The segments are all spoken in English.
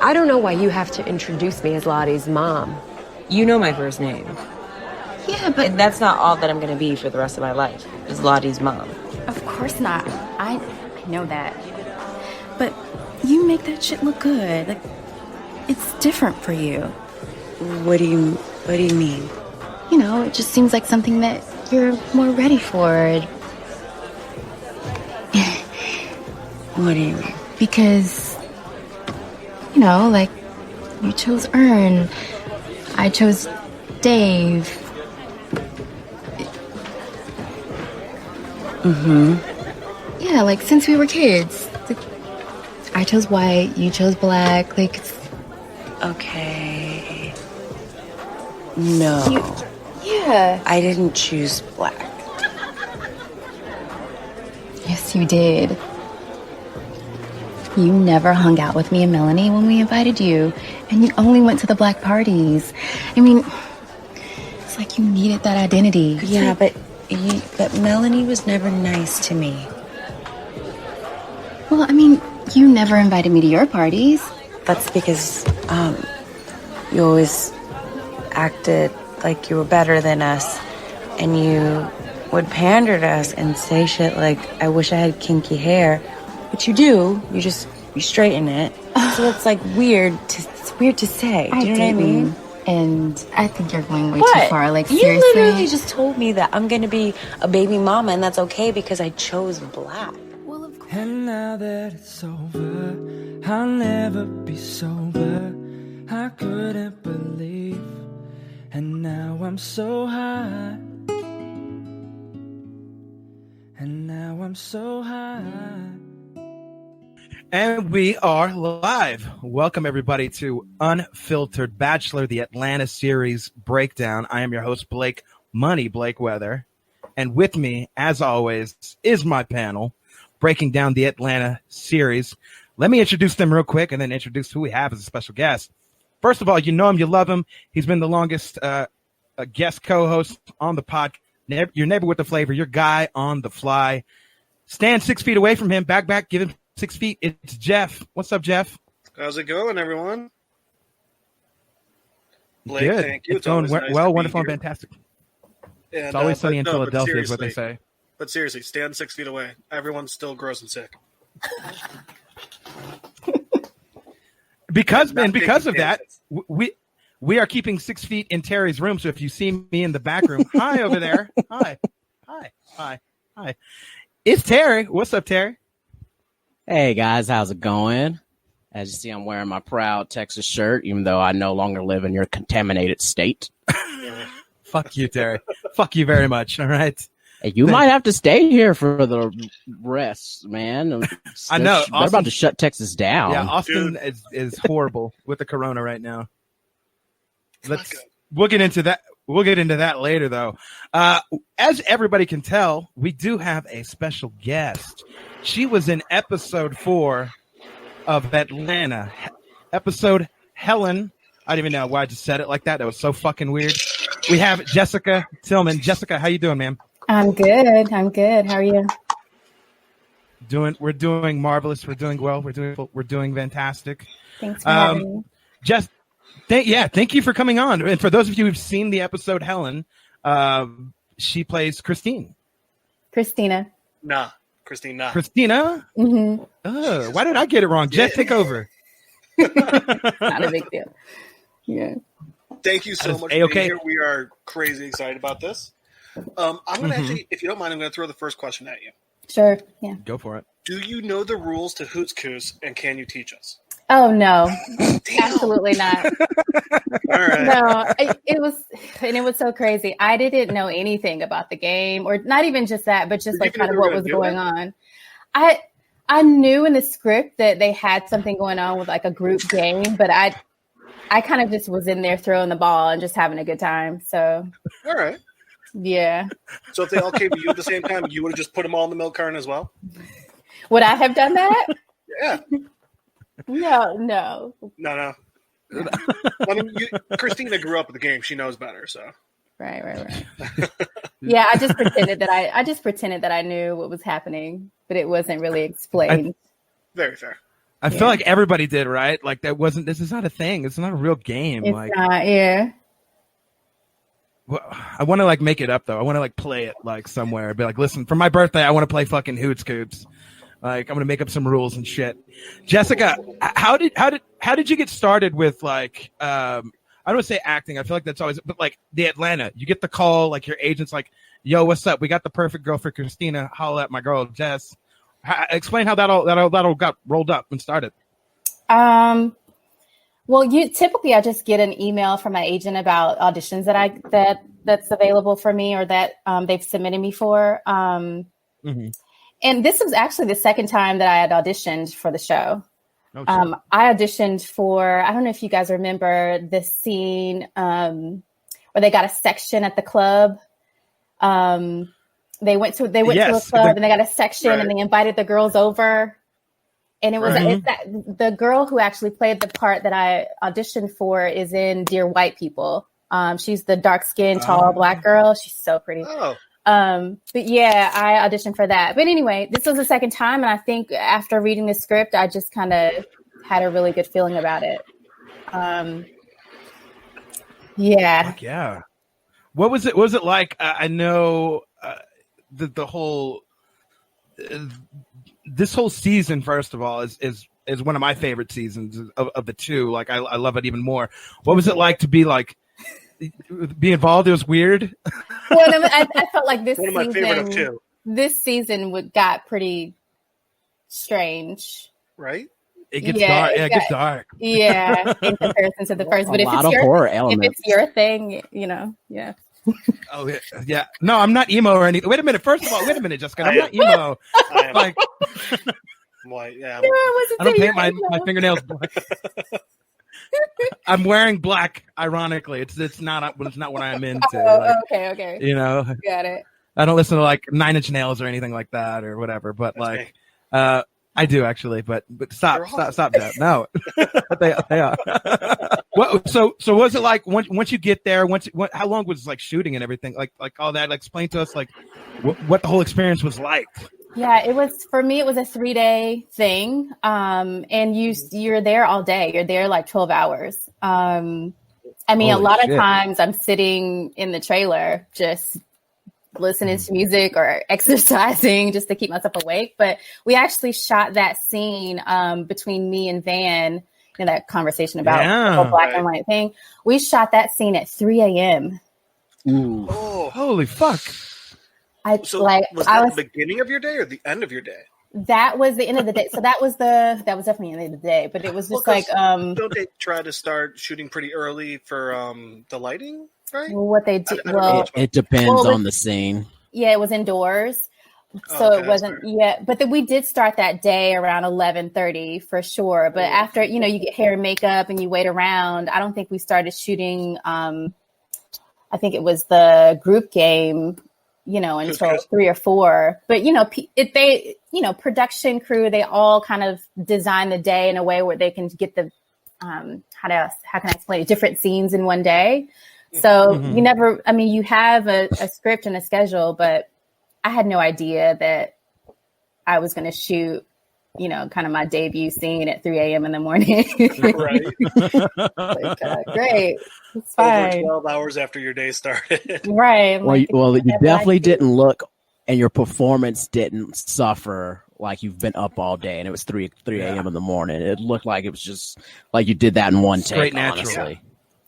I don't know why you have to introduce me as Lottie's mom. You know my first name. Yeah, but... And that's not all that I'm going to be for the rest of my life, is Lottie's mom. Of course not. I know that. But you make that shit look good. Like, it's different for you. What do you mean? You know, it just seems like something that you're more ready for. What do you mean? Because, you know, like, you chose Ern. I chose Dave. Mm-hmm. Yeah, like, since we were kids. Like, I chose white, you chose black, like... Okay. No. Yeah. I didn't choose black. Yes, you did. You never hung out with me and Melanie when we invited you, and you only went to the black parties. I mean, it's like you needed that identity. Yeah, but Melanie was never nice to me. Well, I mean, you never invited me to your parties. That's because, you always acted like you were better than us, and you would pander to us and say shit like, I wish I had kinky hair. But you do. You straighten it. So it's like weird to say. Do you know what I mean? And I think you're going way too far. Like, seriously? You literally just told me that I'm going to be a baby mama, and that's okay because I chose black. Well, of course. And now that it's over, I'll never be sober. I couldn't believe. And now I'm so high. And now I'm so high. And we are live. Welcome, everybody, to Unfiltered Bachelor, the Atlanta series breakdown. I am your host, Blake Weather. And with me, as always, is my panel breaking down the Atlanta series. Let me introduce them real quick and then introduce who we have as a special guest. First of all, you know him, you love him. He's been the longest guest co-host on the pod. Your neighbor with the flavor, your guy on the fly. Stand 6 feet away from him. Back, give him 6 feet. It's Jeff. What's up, Jeff? How's it going, everyone? Blake, good. Thank you. It's going nice well, wonderful, and fantastic. And, it's always sunny in Philadelphia, is what they say. But seriously, stand 6 feet away. Everyone's still gross and sick. Because of that, we are keeping 6 feet in Terry's room. So if you see me in the back room, hi over there. Hi. It's Terry. What's up, Terry? Hey guys, how's it going? As you see, I'm wearing my proud Texas shirt, even though I no longer live in your contaminated state. Fuck you, Terry. Fuck you very much. All right. Hey, you might have to stay here for the rest, man. I know. They're about to shut Texas down. Yeah, Austin is horrible with the corona right now. We'll get into that. We'll get into that later, though. As everybody can tell, we do have a special guest. She was in episode 4 of Atlanta. Episode Helen. I don't even know why I just said it like that. That was so fucking weird. We have Jessica Tillman. Jessica, how you doing, man? I'm good. How are you? We're doing marvelous. We're doing well. We're doing fantastic. Thanks for having me. Thank you for coming on. And for those of you who've seen the episode Helen, she plays Christina. Christina. Christina? Mm-hmm. Why did I get it wrong? Jeff, take over. Not a big deal. Yeah. Thank you so much for being here. We are crazy excited about this. I'm going to actually, if you don't mind, I'm going to throw the first question at you. Sure. Yeah. Go for it. Do you know the rules to Hoots Coos, and can you teach us? Oh, no. Absolutely not. All right. No, it was so crazy. I didn't know anything about the game, or not even just that, but just like kind of what was going on. I knew in the script that they had something going on with like a group game, but I kind of just was in there throwing the ball and just having a good time. So, all right. Yeah. So if they all came to you at the same time, you would have just put them all in the milk carton as well? Would I have done that? Yeah. No. I mean, Christina grew up with the game. She knows better, so. Right. Yeah, I just pretended that I knew what was happening, but it wasn't really explained. Very fair. I feel like everybody did, right? Like this is not a thing. It's not a real game. It's like, not, yeah. Well, I want to like make it up though. I want to like play it like somewhere. Be like, listen, for my birthday, I want to play fucking Hoots Coops. Like, I'm gonna make up some rules and shit. Jessica, how did you get started with like I don't want to say acting. I feel like that's always, but like the Atlanta, you get the call, like your agent's like, yo, what's up? We got the perfect girl for Christina. Holla at my girl Jess. Explain how that all got rolled up and started. Well, typically I just get an email from my agent about auditions that's available for me or that they've submitted me for. And this was actually the second time that I had auditioned for the show. Oh, sure. I auditioned for, I don't know if you guys remember the scene where they got a section at the club. They went to a club and they got a section and they invited the girls over. And it was the girl who actually played the part that I auditioned for is in Dear White People. She's the dark-skinned, tall black girl. She's so pretty. Oh. But yeah, I auditioned for that. But anyway, this was the second time. And I think after reading the script, I just kind of had a really good feeling about it. Yeah. Fuck yeah. What was it? What was it like? I know the whole, this whole season, first of all, is one of my favorite seasons of the two. Like, I love it even more. What was it like to be involved? It was weird. Well, I felt like this one of my favorite of two. This season got pretty strange, right? It gets dark. Yeah, it gets dark. Yeah, in comparison to the first. But if it's your thing, yeah. Oh yeah. No, I'm not emo or anything. Wait a minute. First of all, Jessica. I'm not emo. Like, white. Yeah. I don't paint my fingernails black. I'm wearing black. Ironically, it's not what I'm into. Oh, okay. Got it. I don't listen to like 9 Inch Nails or anything like that or whatever. But that's like, I do actually. But stop that. No, they are. So was it like once you get there? How long was like shooting and everything? Like all that. Like, explain to us like what the whole experience was like. Yeah, it was, for me, it was a 3-day thing. And you're there all day. You're there like 12 hours. I mean, holy a lot shit. Of times I'm sitting in the trailer, just listening to music or exercising just to keep myself awake. But we actually shot that scene, between me and Van, that conversation about the whole black and white thing. We shot that scene at 3 a.m. Ooh. Oh, holy fuck. Was that the beginning of your day or the end of your day? That was the end of the day. So that was definitely the end of the day. But it was just don't they try to start shooting pretty early for the lighting, right? Well, what they do, it depends on the scene. Yeah, it was indoors. So it wasn't but then we did start that day around 11:30 for sure. But after, you get hair and makeup and you wait around, I don't think we started shooting. I think it was the group game, until 3 or 4. But, production crew, they all kind of design the day in a way where they can get the, how can I explain it? Different scenes in one day. So you have a script and a schedule, but I had no idea that I was going to shoot, kind of my debut scene at 3 a.m. in the morning. Right. Great. It's fine. Over 12 hours after your day started. Right. Well, you definitely didn't look, and your performance didn't suffer like you've been up all day and it was 3 a.m. in the morning. It looked like it was just like you did that in one take, honestly.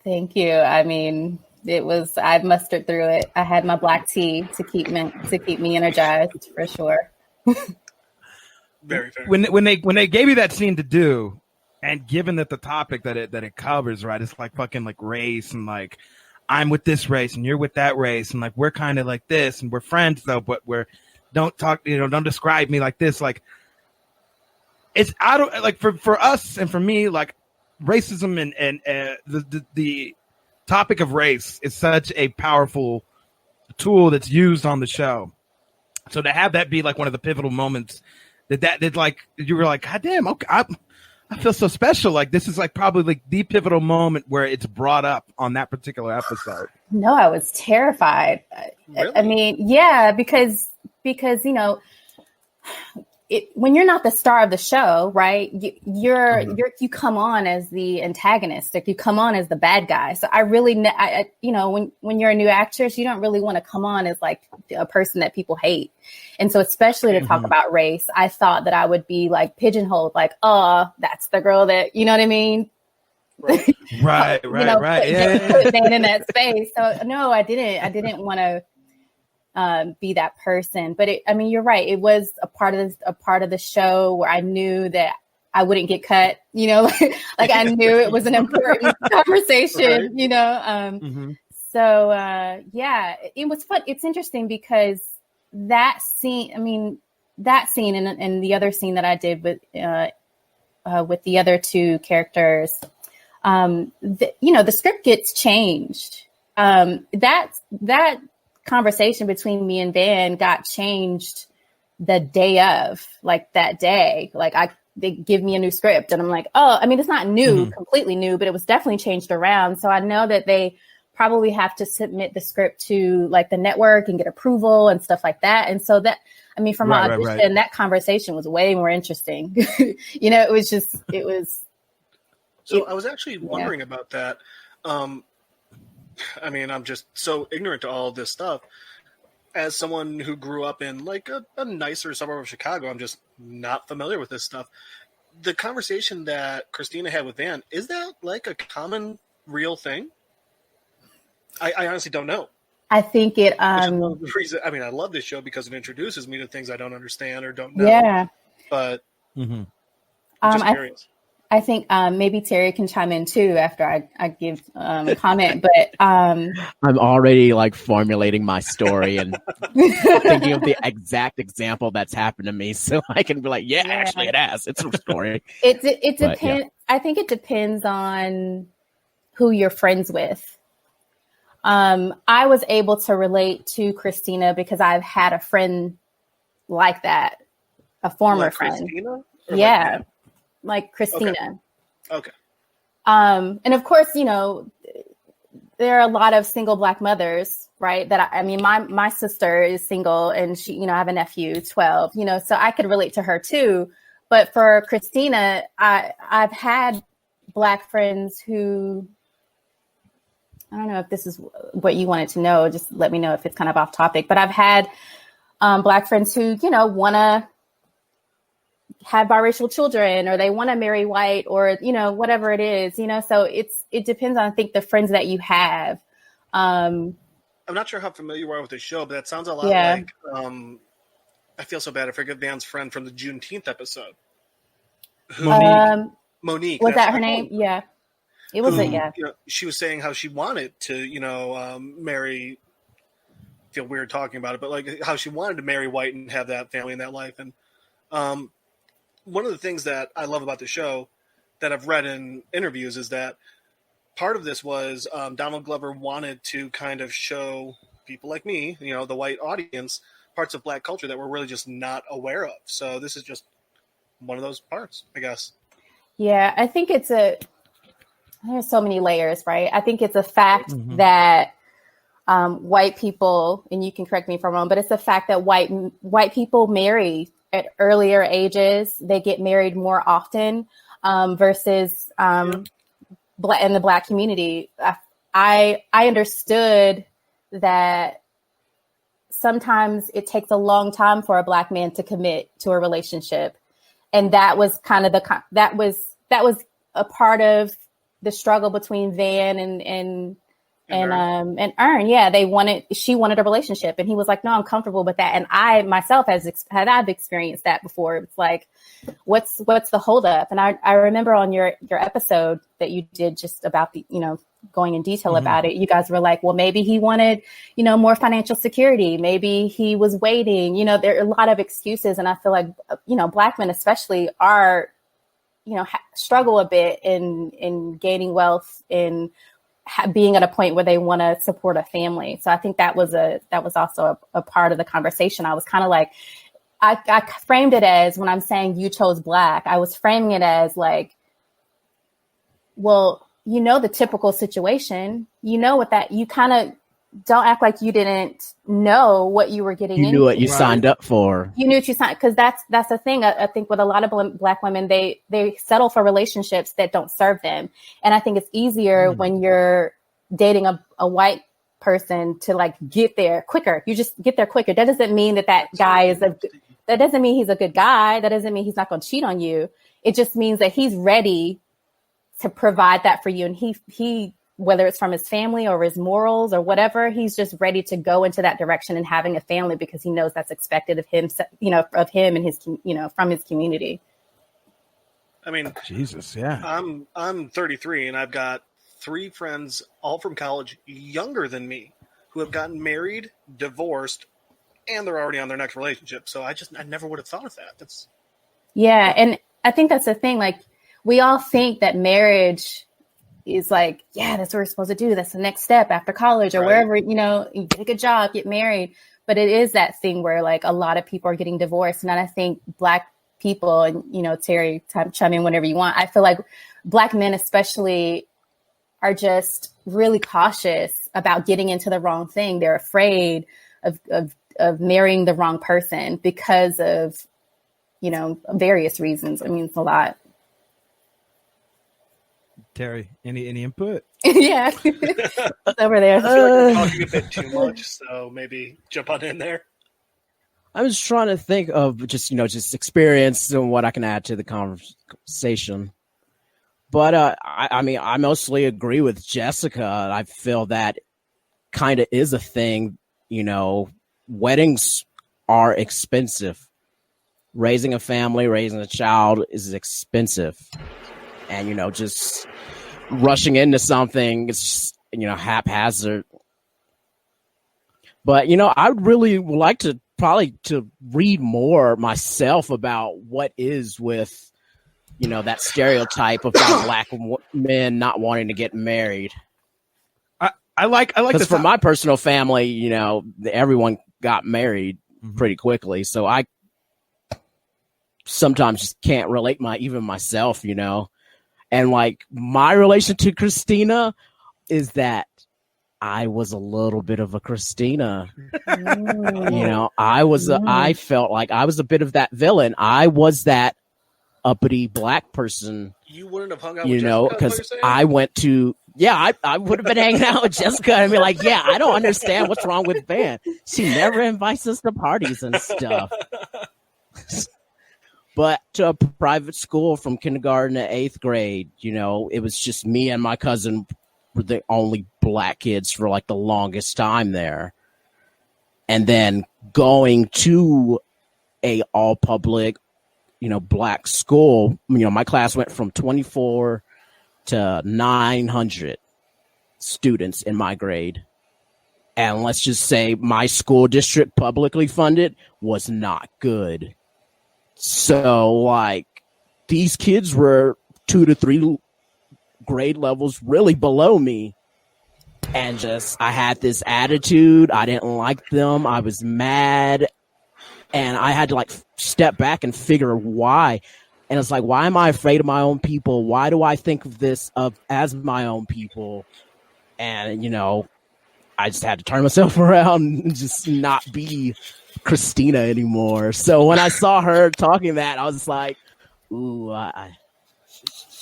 Thank you. I mean, I mustered through it. I had my black tea to keep me energized for sure. Very fair. When they gave you that scene to do, and given that the topic that it covers, right, it's like fucking like race and like I'm with this race and you're with that race and like we're kind of like this and we're friends though, but don't describe me like this. Like it's out of like for us and for me, like racism and the topic of race is such a powerful tool that's used on the show. So to have that be like one of the pivotal moments that like you were like, God damn, okay, I feel so special. Like this is like probably like the pivotal moment where it's brought up on that particular episode. No, I was terrified. Really? I mean, yeah, because when you're not the star of the show, right? You come on as the antagonist, like you come on as the bad guy. So I really, when you're a new actress, you don't really want to come on as like a person that people hate. And so, especially to talk about race, I thought that I would be like pigeonholed, like, oh, that's the girl that, you know what I mean? Right. right. Put Van in that space. So no, I didn't want to be that person. But you're right. It was a part of the show where I knew that I wouldn't get cut, like I knew it was an important conversation, right. So it was fun. It's interesting because that scene and the other scene that I did with the other two characters, the script gets changed. That conversation between me and Van got changed the day of, like that day. Like they give me a new script and I'm like, oh, it's not new, completely new, but it was definitely changed around. So I know that they probably have to submit the script to like the network and get approval and stuff like that. And so that, from my audition, that conversation was way more interesting. It was. So I was actually wondering about that. I'm just so ignorant to all of this stuff. As someone who grew up in like a nicer suburb of Chicago, I'm just not familiar with this stuff. The conversation that Christina had with Van, is that like a common, real thing? I honestly don't know. I think it. I love this show because it introduces me to things I don't understand or don't know. Yeah. But I'm just curious. I think maybe Terry can chime in too after I give a comment, but I'm already like formulating my story and thinking of the exact example that's happened to me, so I can be like, actually, it has. It's a story. It depends. Yeah. I think it depends on who you're friends with. I was able to relate to Christina because I've had a friend like that, a former friend. Christina? Yeah. Like Christina. Okay. And of course, there are a lot of single Black mothers, right? That my sister is single and she, I have a nephew, 12, so I could relate to her too. But for Christina, I've had Black friends who, I don't know if this is what you wanted to know, just let me know if it's kind of off topic, but I've had Black friends who, want to have biracial children or they want to marry white or, whatever it is, so it depends on, I think, the friends that you have. I'm not sure how familiar you are with the show, but that sounds a lot like, I feel so bad. I forget Van's friend from the Juneteenth episode. Monique. Was that her name? Yeah. It was she was saying how she wanted to, marry, feel weird talking about it, but like how she wanted to marry white and have that family and that life. And, one of the things that I love about the show that I've read in interviews is that part of this was Donald Glover wanted to kind of show people like me, the white audience, parts of Black culture that we're really just not aware of. So this is just one of those parts, I guess. Yeah, I think there's so many layers, right? I think it's a fact that white people, and you can correct me if I'm wrong, but it's a fact that white people marry at earlier ages. They get married more often versus in the Black community. I understood that sometimes it takes a long time for a Black man to commit to a relationship, and that was kind of that was a part of the struggle between Van and Ern. Yeah, she wanted a relationship and he was like, no, I'm comfortable with that. And I myself I've experienced that before. It's like, what's the holdup? And I remember on your episode that you did just about the, going in detail about it, you guys were like, well, maybe he wanted, more financial security. Maybe he was waiting, there are a lot of excuses. And I feel like, Black men especially are, struggle a bit in gaining wealth, in being at a point where they want to support a family. So I think that was also a part of the conversation. I was kind of like, I framed it as, when I'm saying you chose Black, I was framing it as like, well, the typical situation, what that, you kind of don't act like you didn't know what you were getting into. You knew what you signed up for. You knew what you signed, because that's the thing. I think with a lot of Black women, they settle for relationships that don't serve them. And I think it's easier when you're dating a white person to like get there quicker. You just get there quicker. That doesn't mean that guy that doesn't mean he's a good guy. That doesn't mean he's not going to cheat on you. It just means that he's ready to provide that for you. And he whether it's from his family or his morals or whatever, he's just ready to go into that direction and having a family because he knows that's expected of him, of him and his, from his community. I mean, Jesus, yeah. I'm 33 and I've got 3 friends, all from college, younger than me, who have gotten married, divorced, and they're already on their next relationship. So I never would have thought of that. Yeah. And I think that's the thing. Like, we all think that marriage is like, yeah, that's what we're supposed to do. That's the next step after college or wherever, you get a good job, get married. But it is that thing where like a lot of people are getting divorced. And I think Black people, and, Terry, chime in whenever you want. I feel like Black men especially are just really cautious about getting into the wrong thing. They're afraid of marrying the wrong person because of, various reasons. I mean, it's a lot. Terry, any input? Yeah. It's over there. I feel like we're talking a bit too much, so maybe jump on in there. I was trying to think of just experience and what I can add to the conversation. But I mostly agree with Jessica. I feel that kind of is a thing. Weddings are expensive. Raising a family, raising a child is expensive. And, just rushing into something, it's, haphazard. But, I would really like to read more myself about what is with, that stereotype of Black men not wanting to get married. I like because for my personal family, everyone got married pretty quickly. So I sometimes just can't relate even myself, And like my relation to Christina is that I was a little bit of a Christina. I felt like I was a bit of that villain. I was that uppity Black person. You wouldn't have hung out with Jessica, because I went to, I would have been hanging out with Jessica and be like, I don't understand what's wrong with Van. She never invites us to parties and stuff. But to a private school from kindergarten to 8th grade, it was just me and my cousin were the only Black kids for like the longest time there. And then going to a all public, Black school, my class went from 24 to 900 students in my grade. And let's just say my school district, publicly funded, was not good. So, like, these kids were 2 to 3 grade levels really below me. And I had this attitude. I didn't like them. I was mad. And I had to, step back and figure why. And it's like, why am I afraid of my own people? Why do I think of this as my own people? And, I just had to turn myself around and just not be Christina anymore. So when I saw her talking that, I was just like, ooh, I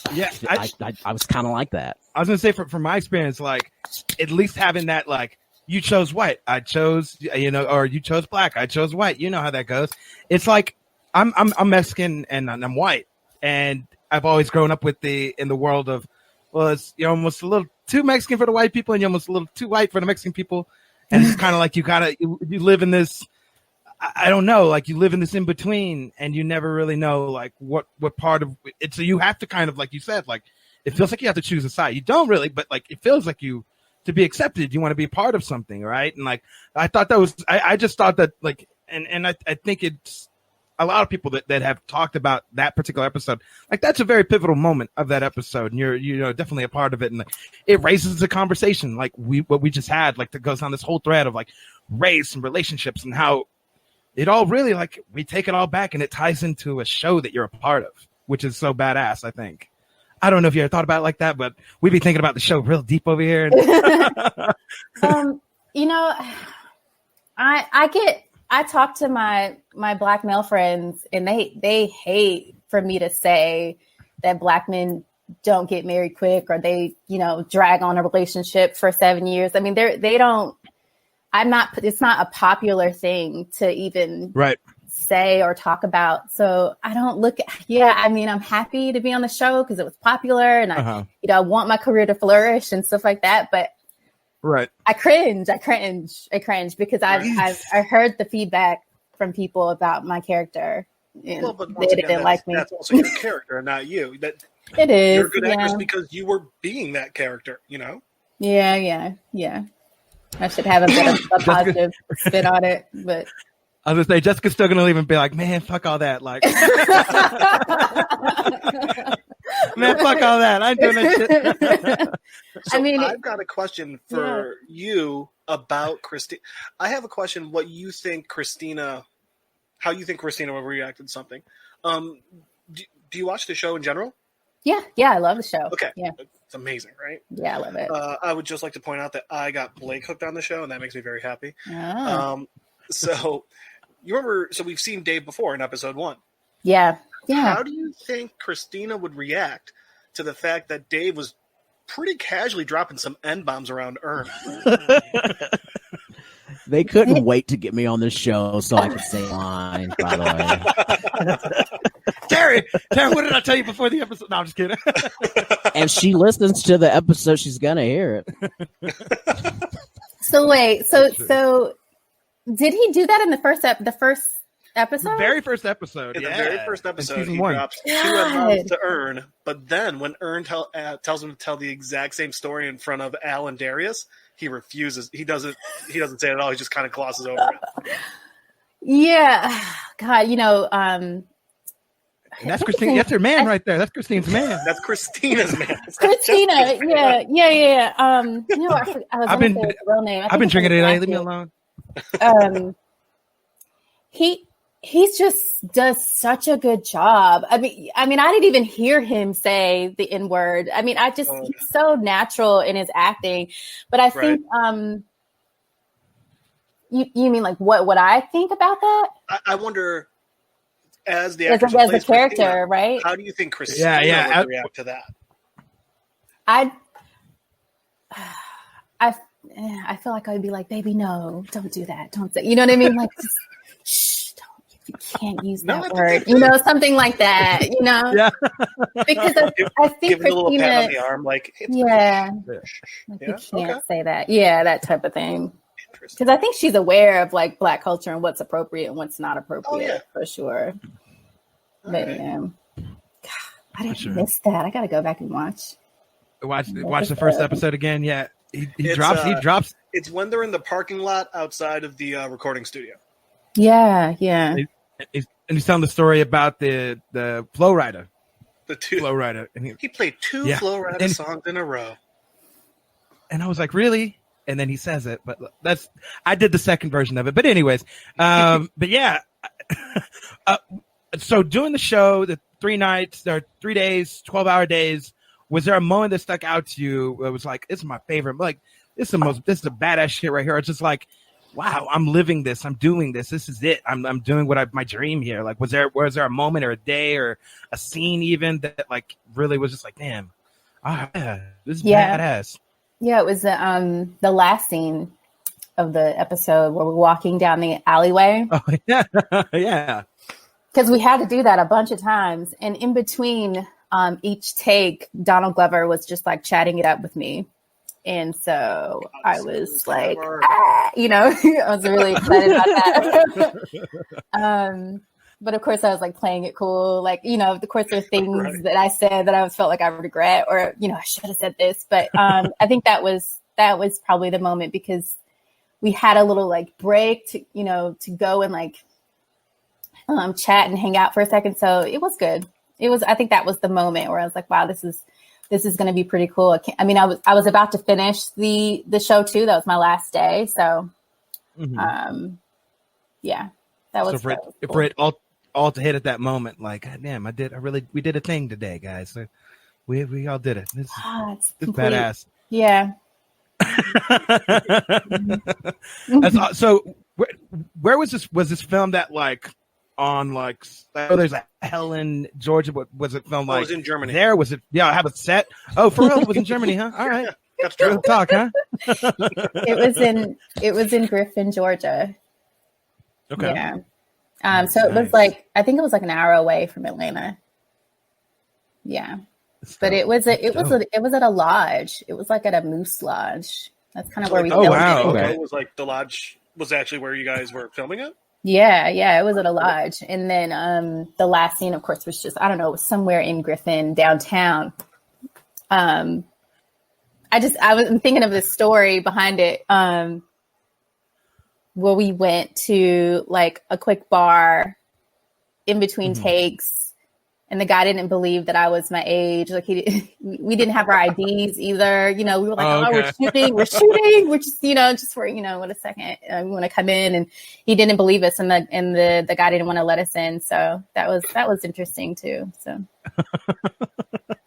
was kind of like that. I was gonna say from my experience, like at least having that, like you chose white, I chose, or you chose Black, I chose white. You know how that goes. It's like I'm Mexican and I'm white, and I've always grown up in the world of, well, it's you're almost a little too Mexican for the white people, and you're almost a little too white for the Mexican people, and it's kind of like you live in this. I don't know, like you live in this in between, and you never really know like what part of it. So you have to kind of, like you said, like it feels like you have to choose a side. You don't really, but like it feels like to be accepted, you want to be a part of something, right? And like I thought that was, I just thought that like, and I think it's a lot of people that have talked about that particular episode. Like that's a very pivotal moment of that episode, and you're definitely a part of it, and like, it raises the conversation like what we just had, like that goes on this whole thread of like race and relationships and how it all really, like, we take it all back and it ties into a show that you're a part of, which is so badass, I think. I don't know if you ever thought about it like that, but we'd be thinking about the show real deep over here. you know, I talk to my Black male friends, and they hate for me to say that Black men don't get married quick, or they, you know, drag on a relationship for 7 years. I mean, they don't. It's not a popular thing to even say or talk about. So I don't look at, I mean, I'm happy to be on the show because it was popular, and I want my career to flourish and stuff like that. But I cringe because I heard the feedback from people about my character, and they didn't like me. That's also your character, not you. That it is. You're a good actress because you were being that character, you know? Yeah. I should have a bit of a positive spin on it, but I was gonna say Jessica's still gonna leave and be like, man, fuck all that. Like, man, fuck all that. I ain't doing that shit. So I mean, I've got a question for you about Christina. I have a question. How you think Christina would react to something? Do you watch the show in general? Yeah, I love the show. Okay, yeah, it's amazing, right? Yeah, I love it. I would just like to point out that I got Blake hooked on the show, and that makes me very happy. Oh. So you remember? So we've seen Dave before in episode 1. Yeah. How do you think Christina would react to the fact that Dave was pretty casually dropping some N-bombs around Ern? They couldn't wait to get me on this show so I could say lines, by the way. Terry, what did I tell you before the episode? No, I'm just kidding. And she listens to the episode, she's going to hear it. So wait, so did he do that in the first episode? The very first episode. In the very first episode, he drops 2 N-bombs to Ern, but then when Ern tells him to tell the exact same story in front of Al and Darius, he refuses. He doesn't say it at all. He just kind of glosses over it. Yeah. God, you know, and that's Christine. That's her man right there. That's Christine's man. That's Christina's man. Christina. Yeah. You know, I've been real name. I've been drinking it today. Leave me alone. He's just does such a good job. I mean, I didn't even hear him say the N-word. I mean, he's so natural in his acting. But I think, you mean like what I think about that? I wonder, as the actress as a character, Christina, right? How do you think Christina would react to that? I feel like I'd be like, baby, no, don't do that. Don't say, you know what I mean? Like, just, shh, you can't use that word, you know, something like that, you know? Yeah. Because I think give Christina, a little pat on the arm, like, you can't say that. Yeah, that type of thing. Because I think she's aware of like Black culture and what's appropriate and what's not appropriate, for sure. But God, I didn't miss that. I got to go back and watch the first episode again. Yeah, he drops. It's when they're in the parking lot outside of the recording studio. Yeah. And he's telling the story about the Flow Rider. The two Flow Rider. And he played 2 Flow Rider songs in a row. And I was like, really? And then he says it, but I did the second version of it. But anyways, but yeah. So doing the show, the 3 nights, or 3 days, 12-hour days, was there a moment that stuck out to you? It was like, this is my favorite. Like, this is the badass shit right here. It's just like, wow, I'm living this. I'm doing this. This is it. I'm doing my dream here. Like, was there a moment or a day or a scene even that like really was just like, damn, this is badass. Yeah, it was the last scene of the episode where we're walking down the alleyway. Oh yeah, yeah. Because we had to do that a bunch of times, and in between each take, Donald Glover was just like chatting it up with me. And so I was like, you know, I was really excited about that. But of course I was like playing it cool. Like, you know, of course there are things that I said that I felt like I regret, or, you know, I should have said this. But I think that was probably the moment, because we had a little like break to, you know, to go and like chat and hang out for a second. So it was good. I think that was the moment where I was like, wow, this is going to be pretty cool. I was about to finish the show too. That was my last day. So, yeah, that was. So for it all to hit at that moment, like, God damn, we did a thing today, guys. So we all did it. It's badass. Yeah. So where was this? Was this filmed at like on like? Oh, there's a Helen, Georgia. But was it filmed like? It was in Germany. There was it? Yeah, I have a set. Oh, for real? It was in Germany, huh? All right. Real talk, huh? It was in Griffin, Georgia. Okay. Yeah. So it was like, I think it was like an hour away from Atlanta. Yeah. But it was at a lodge. It was like at a moose lodge. That's kind of where we filmed wow. it. Okay. It was like the lodge was actually where you guys were filming it? Yeah, it was at a lodge. And then the last scene, of course, was just, I don't know, it was somewhere in Griffin, downtown. I was thinking of this story behind it. Where we went to like a quick bar in between takes, and the guy didn't believe that I was my age. Like we didn't have our IDs either. You know, we were like, we're shooting. We're just, just for, what a second. We want to come in, and he didn't believe us, and the guy didn't want to let us in. So that was interesting too. So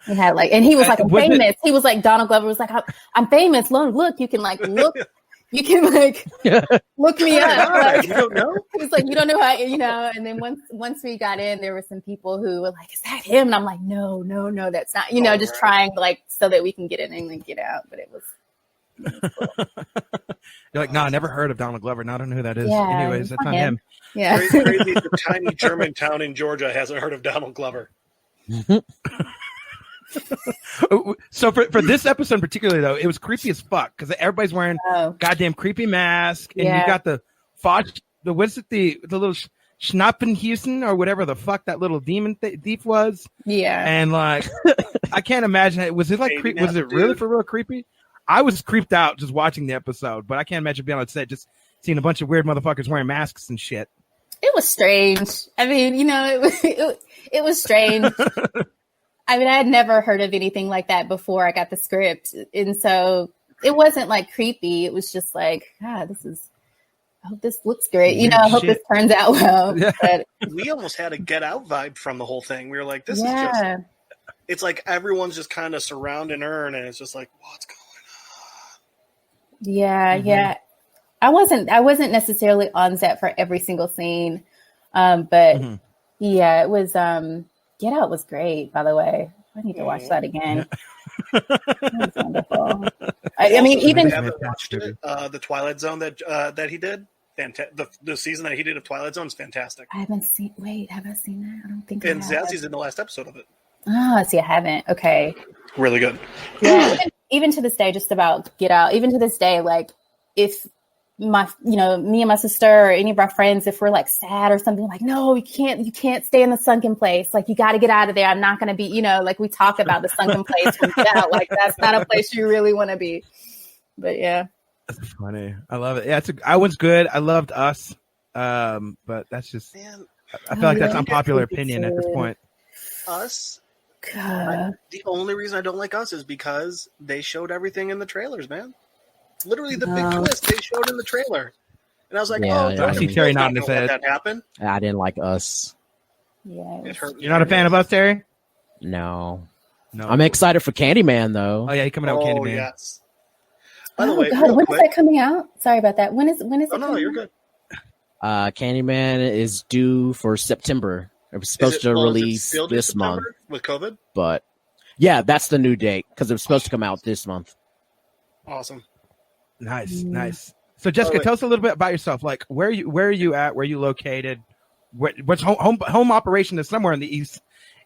we had like, and he was like, I'm famous. He was like, Donald Glover was like, I'm famous. Look, you can like look. You can like look me up. Like, you don't know? He was like, you don't know how, and then once we got in, there were some people who were like, is that him? And I'm like, no, that's not, just trying like so that we can get in and then get out. But it was cool. You're like, no, I never heard of Donald Glover. No, I don't know who that is. Yeah, Anyways, that's not him. Yeah. Crazy the tiny German town in Georgia hasn't heard of Donald Glover. So for this episode in particular, though, it was creepy as fuck because everybody's wearing goddamn creepy mask, and you got the little Schnappenhusen or whatever the fuck that little demon thief was. Yeah, and like I can't imagine it. Was it like was it really for real creepy? I was creeped out just watching the episode, but I can't imagine being on set just seeing a bunch of weird motherfuckers wearing masks and shit. It was strange. I mean, it was strange. I mean, I had never heard of anything like that before I got the script. And so it wasn't like creepy. It was just like, I hope this looks great. I hope this turns out well. Yeah. But we almost had a Get Out vibe from the whole thing. We were like, this is just, it's like everyone's just kind of surrounding her, and it's just like, what's going on? Yeah. I wasn't necessarily on set for every single scene. But yeah, it was, Get Out was great, by the way. I need to watch that again. That was wonderful. I mean, even watched it, the Twilight Zone that he did. The season that he did of Twilight Zone is fantastic. I haven't seen. Wait, have I seen that? I don't think. And I have. Zazzy's in the last episode of it. Oh, see, I haven't. Okay. Really good. Yeah. Even to this day, just about Get Out. Even to this day, like if me and my sister or any of our friends, if we're like sad or something, like, no, you can't stay in the sunken place. Like, you got to get out of there. I'm not going to be, like we talk about the sunken place from Get Out. Like, that's not a place you really want to be. But yeah. That's funny. I love it. Yeah, I was good. I loved Us. But that's just, I feel like that's unpopular opinion at this point. Us? God. The only reason I don't like Us is because they showed everything in the trailers, man. Literally the big twist they showed in the trailer. And I was like, I see Terry nodding his head. That happened. I didn't like Us. Yeah. It hurt. You're not a fan of Us, Terry? No. I'm excited for Candyman, though. Oh, yeah, he's coming out with Candyman. Yes. By the way, God, when is that coming out? Sorry about that. When is it? No, you're good. Candyman is due for September. It was supposed to release this month with COVID. But yeah, that's the new date because it was supposed to come out this month. Awesome. Nice. So Jessica, tell us a little bit about yourself. Like, where are you at? Where are you located? What's home operation is somewhere in the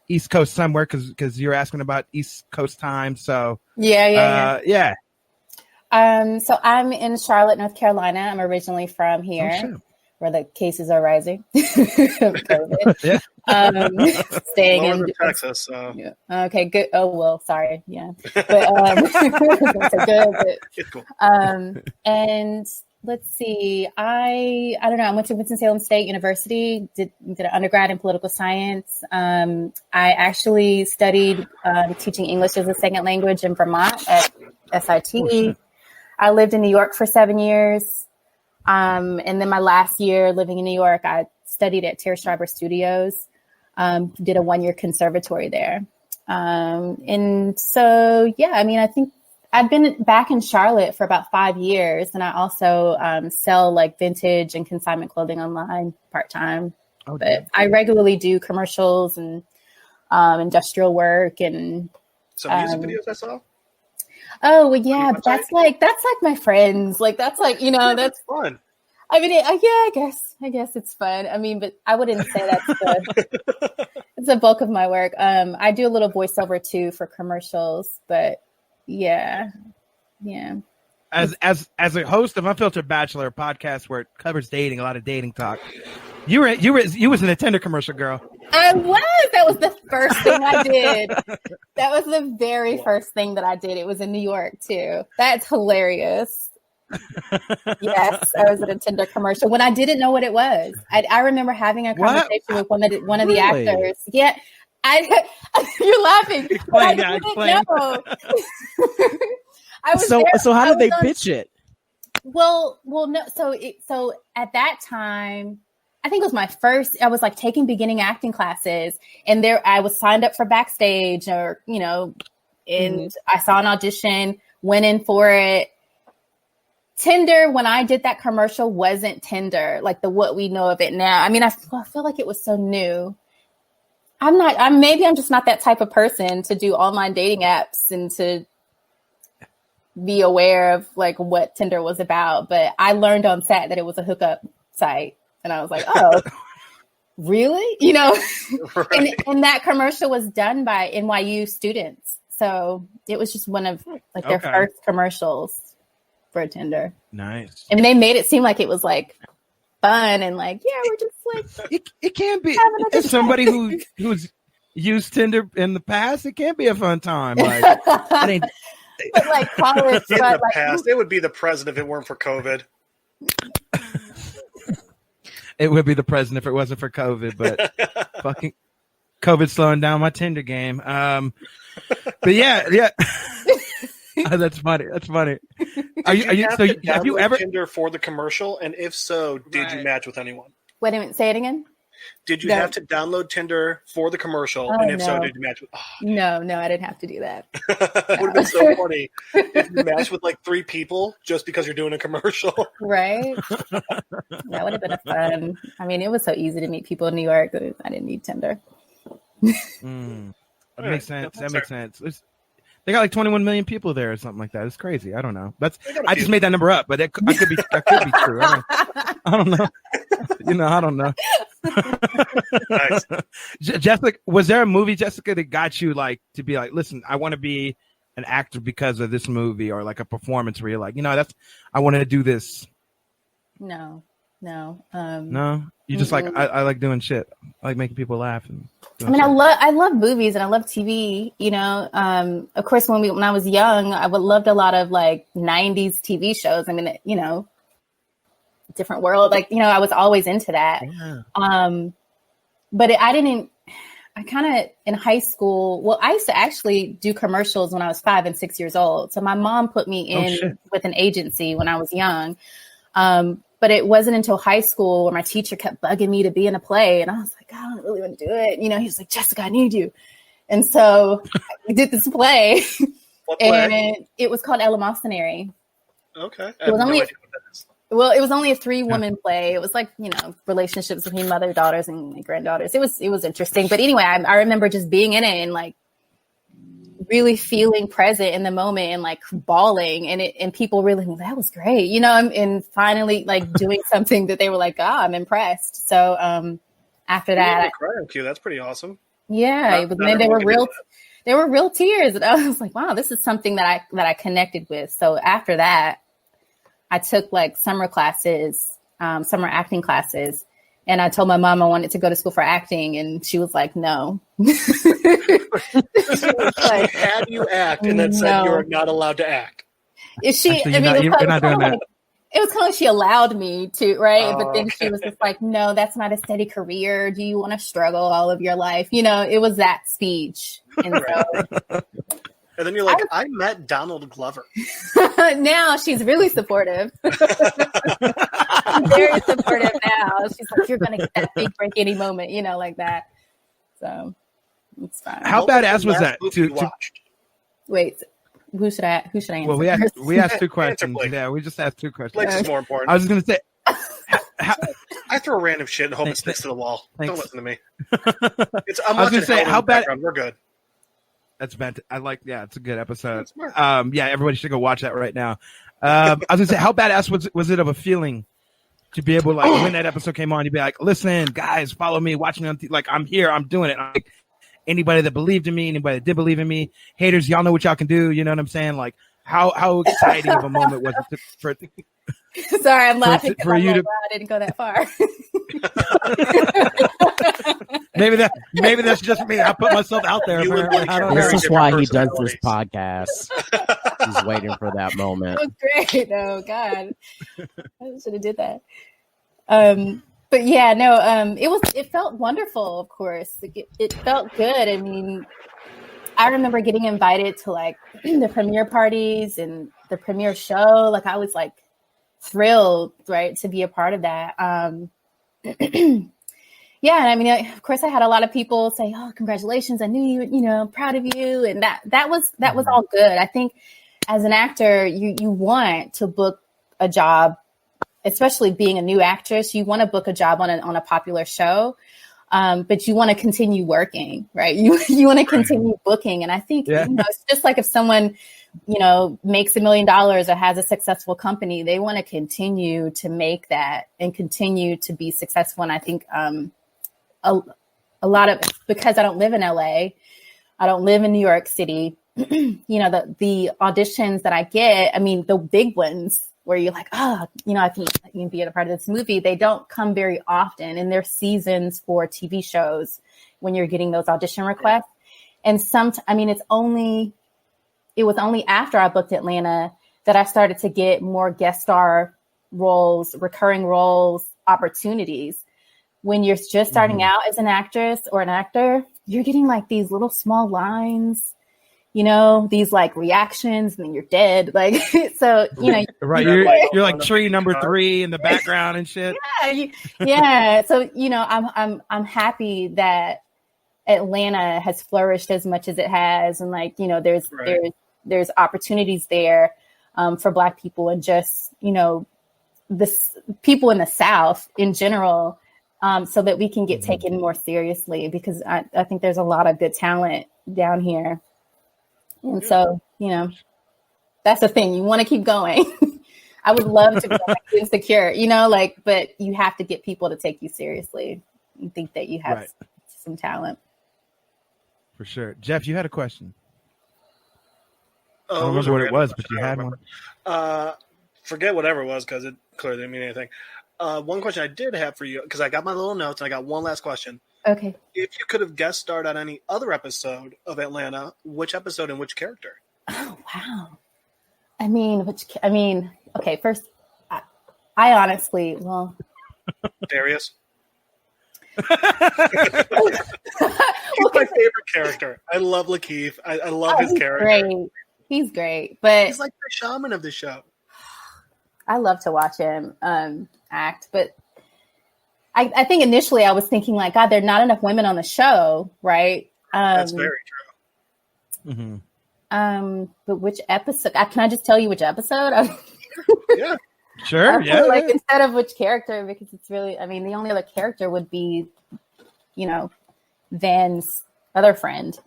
East Coast somewhere because you're asking about East Coast time. So yeah. So I'm in Charlotte, North Carolina. I'm originally from here, where the cases are rising. Yeah. Staying Lower in than Texas. So. Yeah. Okay, good. Oh well, sorry. Yeah, but so good. But, it's cool. And let's see. I don't know. I went to Winston-Salem State University. Did an undergrad in political science. I actually studied teaching English as a second language in Vermont at SIT. I lived in New York for 7 years. And then my last year living in New York, I studied at Terry Schreiber Studios, did a 1-year conservatory there. And so, yeah, I mean, I think I've been back in Charlotte for about 5 years, and I also sell like vintage and consignment clothing online part-time. Oh, but I regularly do commercials and industrial work and some music videos I saw. Oh, well, yeah, but that's like my friends. Like that's like, that's fun. I mean, I guess it's fun. I mean, but I wouldn't say it's the bulk of my work. I do a little voiceover too for commercials, but yeah. As a host of Unfiltered Bachelor podcast where it covers dating, a lot of dating talk, you was in a Tinder commercial, girl. I was. That was the first thing I did. That was the very first thing that I did. It was in New York too. That's hilarious. Yes, I was in a Tinder commercial when I didn't know what it was. I remember having a conversation with one of the actors. Yeah, you're laughing. Explain, know. I was so how did they pitch it? Well, no. So at that time, I think it was my first. I was like taking beginning acting classes, and there I was signed up for backstage, or and I saw an audition, went in for it. Tinder, when I did that commercial, wasn't Tinder like what we know of it now. I mean, I feel like it was so new. Maybe I'm just not that type of person to do online dating apps and to be aware of like what Tinder was about. But I learned on set that it was a hookup site, and I was like, oh, really? Right. And that commercial was done by NYU students, so it was just one of like their first commercials for Tinder. Nice. And they made it seem like it was like fun and like, yeah, we're just like it can be. As somebody who's used Tinder in the past, it can be a fun time. Like, but like college, in the past, it would be the present if it weren't for COVID. It would be the present if it wasn't for COVID, but fucking COVID slowing down my Tinder game. But yeah. Oh, that's funny. Have you ever Tinder for the commercial? And if so, did you match with anyone? Wait a minute, say it again. Did you have to download Tinder for the commercial? And if so, did you match with? No, I didn't have to do that. It would have been so funny if you matched with like 3 people just because you're doing a commercial. Right? That would have been fun. I mean, it was so easy to meet people in New York that I didn't need Tinder. That makes sense. That makes sense. They got like 21 million people there or something like that. It's crazy. I don't know. I just made that number up, but that could be true. I don't know. I don't know. Nice. Jessica, was there a movie, Jessica, that got you like to be like, listen, I want to be an actor because of this movie, or like a performance where you're like, I want to do this? No. No, you just like I like doing shit. I like making people laugh. I love movies and I love TV. Of course, when I was young, I loved a lot of like '90s TV shows. I mean, different world. Like I was always into that. Yeah. But I kind of in high school. Well, I used to actually do commercials when I was 5 and 6 years old. So my mom put me in with an agency when I was young. But it wasn't until high school where my teacher kept bugging me to be in a play. And I was like, I don't really want to do it. He was like, Jessica, I need you. And so I did this play. What play? And it was called Eleemosynary. Okay. It was only a 3-woman play. It was like, relationships between mother, daughters, and granddaughters. It was interesting. But anyway, I remember just being in it and like really feeling present in the moment and like bawling, and people really, that was great, and finally like doing something that they were like, I'm impressed. So after that, that's pretty awesome. Yeah, but then there were real tears, and I was like, wow, this is something that I connected with. So after that, I took like summer acting classes. And I told my mom I wanted to go to school for acting, and she was like, "No." She had you act, and then said you are not allowed to act. Is she? You're not doing that. It was kind of like she allowed me to, right? But then she was just like, "No, that's not a steady career. Do you want to struggle all of your life?" It was that speech, and so. And then you're like, I met Donald Glover. Now she's really supportive. Very supportive now. She's like, you're going to get that big break any moment, like that. So it's fine. How badass was that? Wait, Who should I answer? Well, we asked two questions. Blake. Yeah, we just asked two questions. Blake's is more important. I was going to say. I throw random shit and hope it sticks to the wall. Don't listen to me. I'm I was going to say, how bad? We're good. That's meant. It's a good episode. Yeah, everybody should go watch that right now. I was going to say, how badass was it of a feeling to be able, like, when that episode came on, you'd be like, listen, guys, follow me, watch me on like, I'm here, I'm doing it. Like, anybody that believed in me, anybody that did believe in me, haters, y'all know what y'all can do. You know what I'm saying? Like, how exciting of a moment was it for Sorry, I'm laughing for you to. Wow, I didn't go that far. maybe that's just me. I put myself out there. This is why he does this podcast. He's waiting for that moment. Oh, great! Oh God, I should have did that. But yeah, no. It felt wonderful. Of course, it felt good. I mean, I remember getting invited to like the premiere parties and the premiere show. Like I was like thrilled, right, to be a part of that. Yeah, and I mean, of course, I had a lot of people say, "Oh, congratulations! I knew you. You know, I'm proud of you." And that was all good. I think as an actor, you want to book a job, especially being a new actress. You want to book a job on a popular show, but you want to continue working, right? You want to continue booking, and I think it's just like if someone makes $1 million or has a successful company, they want to continue to make that and continue to be successful. And I think a lot of, because I don't live in LA, I don't live in New York City, the auditions that I get, I mean, the big ones where you're like, I can be a part of this movie, they don't come very often. And there's seasons for TV shows when you're getting those audition requests. And it was only after I booked Atlanta that I started to get more guest star roles, recurring roles, opportunities. When you're just starting out as an actress or an actor, you're getting like these little small lines, these like reactions, and then you're dead. Like, so, right. You're like tree number 3 in the background and shit. Yeah. So, I'm happy that Atlanta has flourished as much as it has. And like, there's opportunities there for Black people and just, this people in the South in general, so that we can get taken more seriously, because I think there's a lot of good talent down here. And so, that's the thing. You want to keep going. I would love to be like Insecure, but you have to get people to take you seriously and think that you have some talent. For sure. Jeff, you had a question. I don't remember what it was, but you had one. Forget whatever it was, because it clearly didn't mean anything. One question I did have for you, because I got my little notes, and I got one last question. Okay. If you could have guest starred on any other episode of Atlanta, which episode and which character? Oh, wow. Okay, first, I honestly, Darius? He's my favorite character. I love Lakeith. I love his character. Great. He's great, but he's like the shaman of the show. I love to watch him act, but I think initially I was thinking like, God, there are not enough women on the show, right? That's very true. Mm-hmm. But which episode? Can I just tell you which episode? Yeah, sure. Yeah. Like instead of which character, because it's really, the only other character would be, Van's other friend.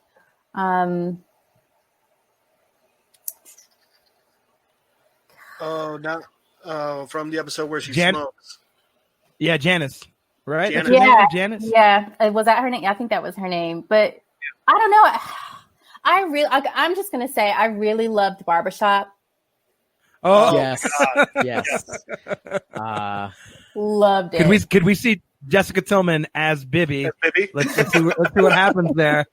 From the episode where she smokes. Yeah, Janice. Right? Janice. Yeah, Janice? Yeah. Was that her name? I think that was her name. But I don't know. I'm just going to say I really loved Barbershop. Oh, yes. Yes. Loved it. Could we see Jessica Tillman as Bibby? Let's see what happens there.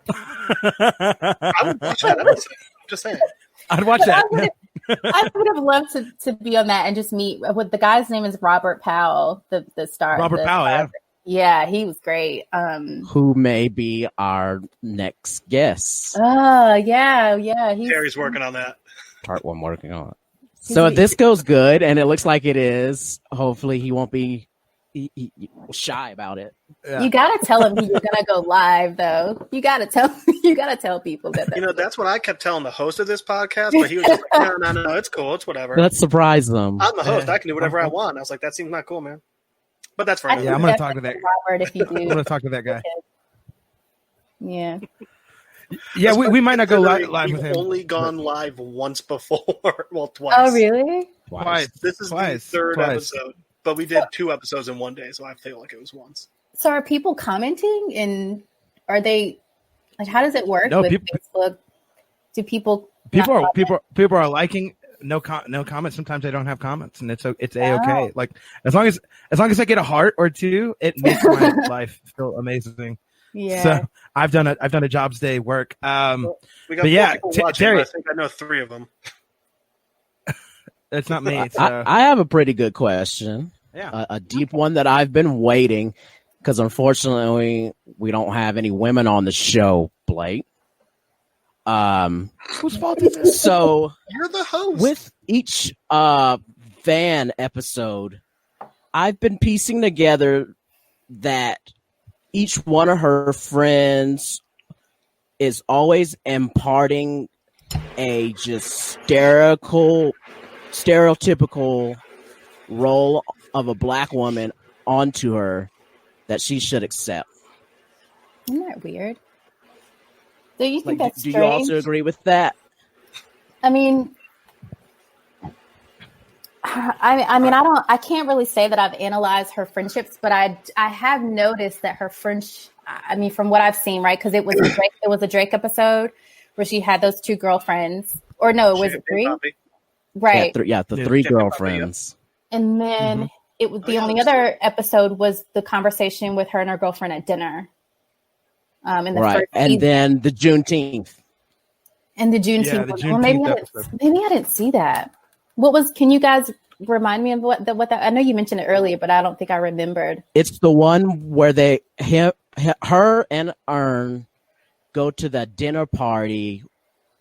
I would watch that episode. Just saying. I'd watch that. I would have loved to be on that and just meet with the guy's name is Robert Powell, the star. Robert Powell, yeah. Yeah, he was great. Who may be our next guest? Oh, yeah. Terry's working on that. Part 1 working on it. So if this goes good, and it looks like it is, hopefully he won't be shy about it. Yeah. You gotta tell them you're gonna go live, though. You gotta tell people that. That's what I kept telling the host of this podcast, but he was just like, no, it's cool, it's whatever. Let's surprise them. I'm the host; I can do whatever I want. I was like, that seems not cool, man. But that's fine. Yeah, I'm gonna talk to that. Robert, if you do, I'm gonna talk to that guy. Yeah. Yeah, we might not go live with him. We've only gone live once before. Well, twice. Oh, really? Twice. This is the third episode, but we did 2 episodes in one day, so I feel like it was once. So are people commenting, and are they like? How does it work with Facebook? Do people are liking? No comments. Sometimes they don't have comments, and it's a-okay. Like as long as I get a heart or two, it makes my life feel amazing. Yeah. So I've done a Jobs Day work. We got but yeah, Terry, I think I know 3 of them. It's not me. I have a pretty good question. Yeah, a deep one that I've been waiting because unfortunately we don't have any women on the show, Blake. Whose fault is it? So you're the host. With each Van episode, I've been piecing together that each one of her friends is always imparting a just stereotypical role of a black woman onto her that she should accept. Isn't that weird? Do you think that's strange? Do you also agree with that? I mean, I can't really say that I've analyzed her friendships, but I have noticed that her from what I've seen, right? Because it was a Drake episode where she had those 2 girlfriends, or no, was it 3? Right. The 3 girlfriends. And then it was the only other episode was the conversation with her and her girlfriend at dinner. In the first and season. then the Juneteenth. And the Juneteenth. Maybe I didn't see that. Can you guys remind me of what that? I know you mentioned it earlier, but I don't think I remembered. It's the one where her and Ern go to the dinner party,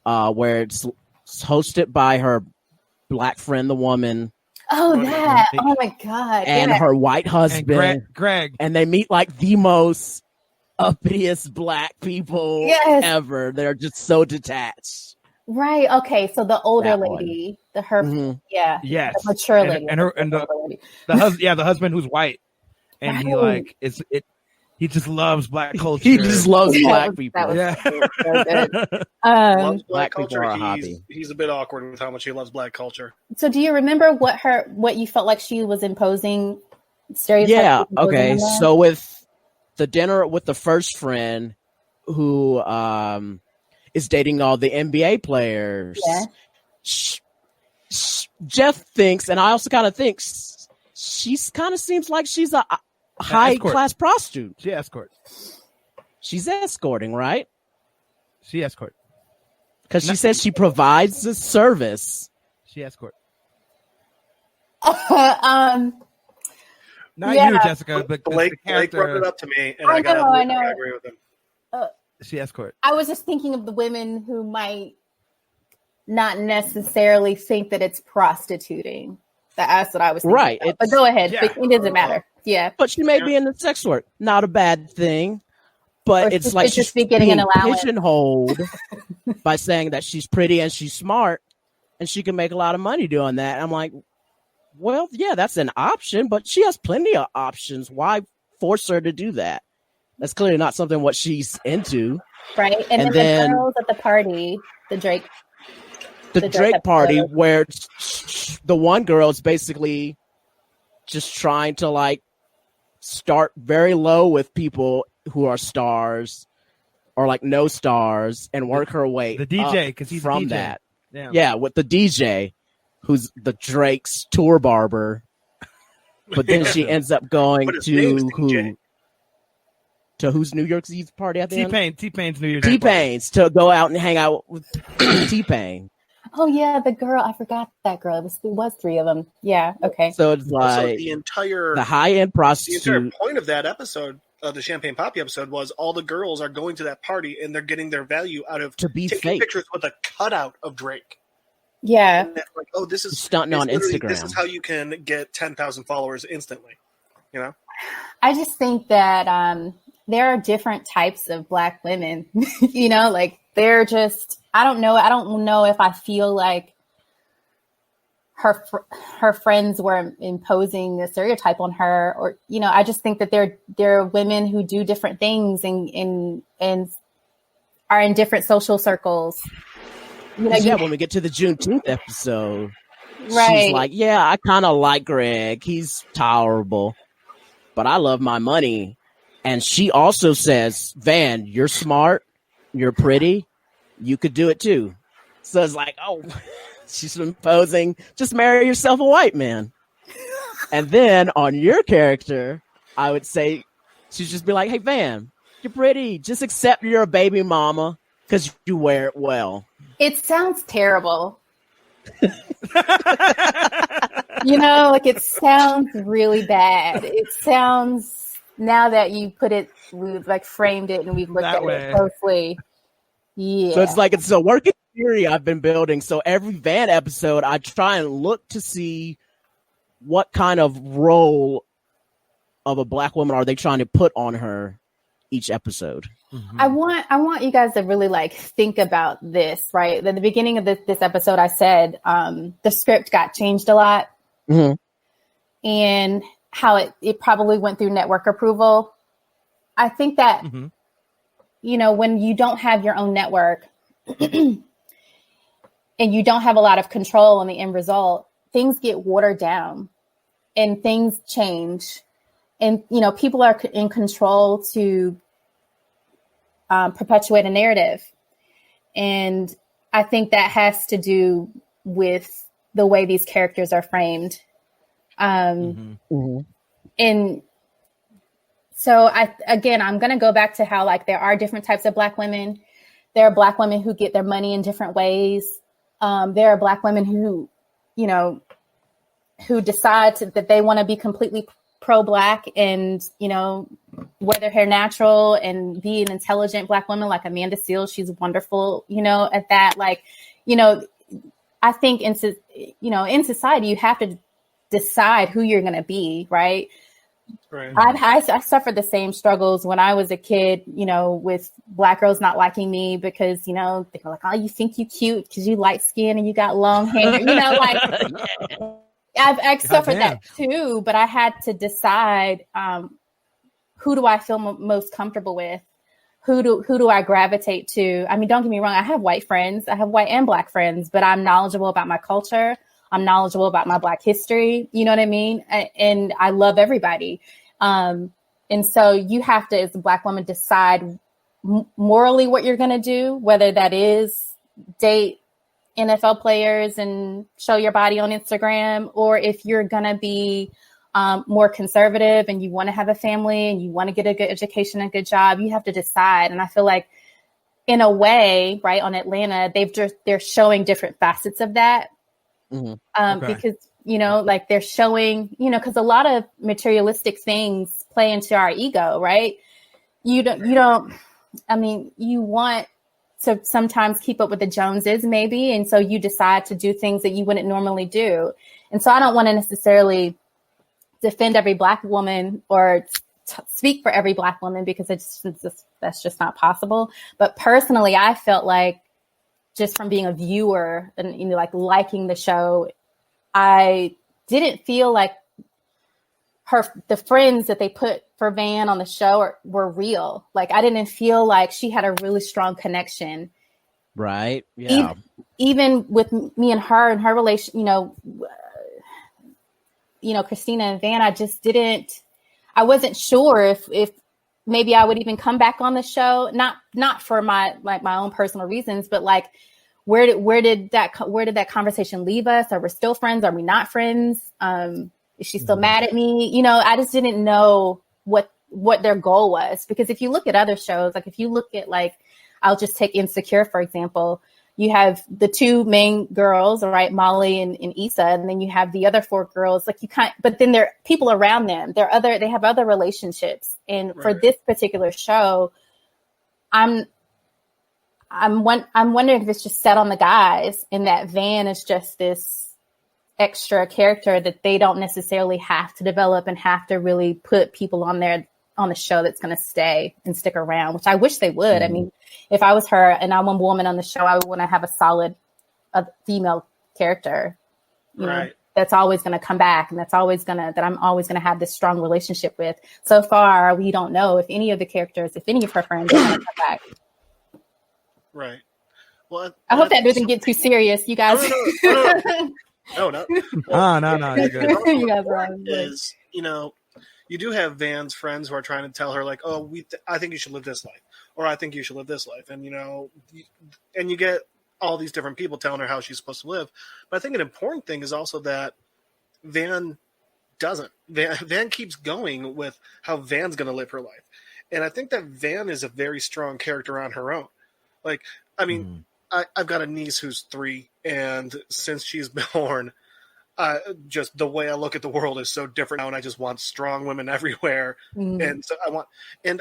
where it's hosted by her black friend, the woman. Oh, that! Oh my God! And her white husband, and Greg, and they meet like the most uppitiest black people ever. They're just so detached. Right. Okay. So the older lady, the mature lady, and the husband who's white, and he just loves black culture. He just loves black people. Loves black culture. He's a bit awkward with how much he loves black culture. So do you remember what you felt like she was imposing stereotypes? Yeah. Okay. So with the dinner with the first friend who is dating all the NBA players. Yeah. Jeff thinks, and I also kind of think she's kind of seems like she's a high class prostitute. She escort. She's escorting, right? She escort. Because she says she provides the service. She escort. Not you, Jessica, but Blake brought it up to me, and I agree with him. She escort. I was just thinking of the women who might not necessarily think that it's prostituting. That's what I was thinking. Right. But go ahead. Yeah. It doesn't matter. Yeah. But she may be in the sex work. Not a bad thing. But it's like she's getting an allowance. Pigeonholed by saying that she's pretty and she's smart and she can make a lot of money doing that. I'm like, well, yeah, that's an option, but she has plenty of options. Why force her to do that? That's clearly not something what she's into. Right. And then the girls at the party, the Drake party, where the one girl is basically just trying to like start very low with people who are stars or like no stars and work her way the DJ because he's from DJ. That. Yeah, with the DJ who's the Drake's tour barber. But then she ends up going to whose New York Eve's party at the end? T-Pain's New Year's T-Pain's to go out and hang out with T-Pain. Oh yeah, the girl. I forgot that girl. It was 3 of them. Yeah. Okay. So it's like the high-end prostitute. The entire point of that episode, the Champagne Poppy episode, was all the girls are going to that party and they're getting their value out of taking pictures with a cutout of Drake. Yeah. And like, this is stunting on Instagram. This is how you can get 10,000 followers instantly. You know. I just think that there are different types of Black women, you know, like they're just, I don't know if I feel like her friends were imposing a stereotype on her, or, you know, I just think that there are women who do different things and are in different social circles. You know, when we get to the Juneteenth episode, right. she's like, yeah, I kind of like Greg. He's tolerable, but I love my money. And she also says, Van, you're smart. You're pretty. You could do it too. So it's like, oh, she's imposing, just marry yourself a white man. And then on your character, I would say she'd just be like, hey, Van, you're pretty. Just accept you're a baby mama because you wear it well. It sounds terrible. You know, like it sounds really bad. It sounds, now that you put it, we've like framed it and we've looked at it closely. Yeah. So it's like, it's a working theory I've been building. So every Van episode, I try and look to see what kind of role of a Black woman are they trying to put on her each episode. Mm-hmm. I want you guys to really like think about this, right? At the beginning of this episode, I said the script got changed a lot, mm-hmm. and how it probably went through network approval. I think that, mm-hmm. you know, when you don't have your own network and you don't have a lot of control on the end result, things get watered down and things change. And, you know, people are in control to perpetuate a narrative. And I think that has to do with the way these characters are framed. Mm-hmm. And so I'm going to go back to how like there are different types of Black women. There are Black women who get their money in different ways. There are Black women who, you know, who decide that they want to be completely pro-Black and, you know, wear their hair natural and be an intelligent Black woman like Amanda Seales. She's wonderful, you know, at that. Like, you know, I think in society, you have to decide who you're going to be, right? Right. I suffered the same struggles when I was a kid, you know, with Black girls not liking me because, you know, they were like, oh, you think you cute because you light skin and you got long hair, you know, like I've suffered that too, but I had to decide who do I feel most comfortable with? Who do I gravitate to? I mean, don't get me wrong. I have white friends. I have white and Black friends, but I'm knowledgeable about my culture. I'm knowledgeable about my Black history. You know what I mean? And I love everybody. And so you have to, as a Black woman, decide morally what you're going to do, whether that is date NFL players and show your body on Instagram, or if you're going to be more conservative and you want to have a family and you want to get a good education and a good job, you have to decide. And I feel like in a way, right, on Atlanta, they're showing different facets of that. Mm-hmm. Because, you know, like they're showing, you know, because a lot of materialistic things play into our ego, right? You want to sometimes keep up with the Joneses maybe. And so you decide to do things that you wouldn't normally do. And so I don't want to necessarily defend every Black woman or speak for every Black woman because that's just not possible. But personally, I felt like just from being a viewer and, you know, like liking the show, I didn't feel like the friends that they put for Van on the show were real. Like I didn't feel like she had a really strong connection. Right. Yeah. Even with me and her relation, you know, Christina and Van, I wasn't sure if maybe I would even come back on the show. Not for my own personal reasons, but like, where did that conversation leave us? Are we still friends? Are we not friends? Is she still mad at me? You know, I just didn't know what their goal was, because if you look at other shows, like if you look at like, I'll just take Insecure, for example, you have the two main girls, right? Molly and Issa. And then you have the other four girls, like but then there are people around them. They have other relationships. And for this particular show, I'm wondering if it's just set on the guys and that Van is just this extra character that they don't necessarily have to develop and have to really put people on there on the show that's going to stay and stick around, which I wish they would. I mean, if I was her and I'm a woman on the show, I would want to have a solid female character, you know, that's always going to come back, and that I'm always going to have this strong relationship with. So far, we don't know if any of the characters, if any of her friends are going to come back. Right. Well, I hope that doesn't get too serious, you guys. No. No, you're good. You guys are on. Is, you know, you do have Van's friends who are trying to tell her, like, oh, I think you should live this life, or I think you should live this life. And, you know, and you get all these different people telling her how she's supposed to live. But I think an important thing is also that Van doesn't. Van keeps going with how Van's going to live her life. And I think that Van is a very strong character on her own. Like, I mean, I've got a niece who's 3, and since she's born, just the way I look at the world is so different now, and I just want strong women everywhere. And so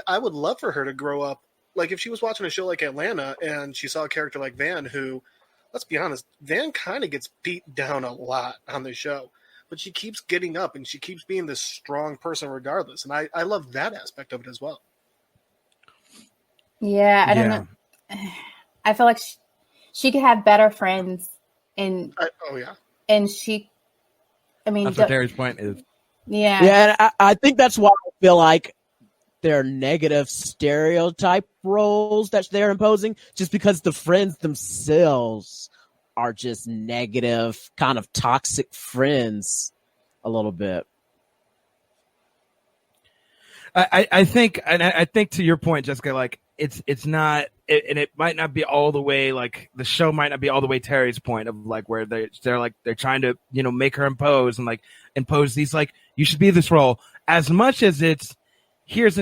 I would love for her to grow up, like if she was watching a show like Atlanta and she saw a character like Van, who, let's be honest, Van kind of gets beat down a lot on the show, but she keeps getting up and she keeps being this strong person regardless. And I love that aspect of it as well. Yeah, I don't know. I feel like she could have better friends, and and that's what Terry's point is. Yeah, and I think that's why I feel like they're negative stereotype roles that they're imposing, just because the friends themselves are just negative, kind of toxic friends a little bit. I think to your point, Jessica, like it's not, and it might not be all the way, like the show might not be all the way Terry's point of like where they're trying to, you know, make her impose these, like, you should be this role, as much as it's here's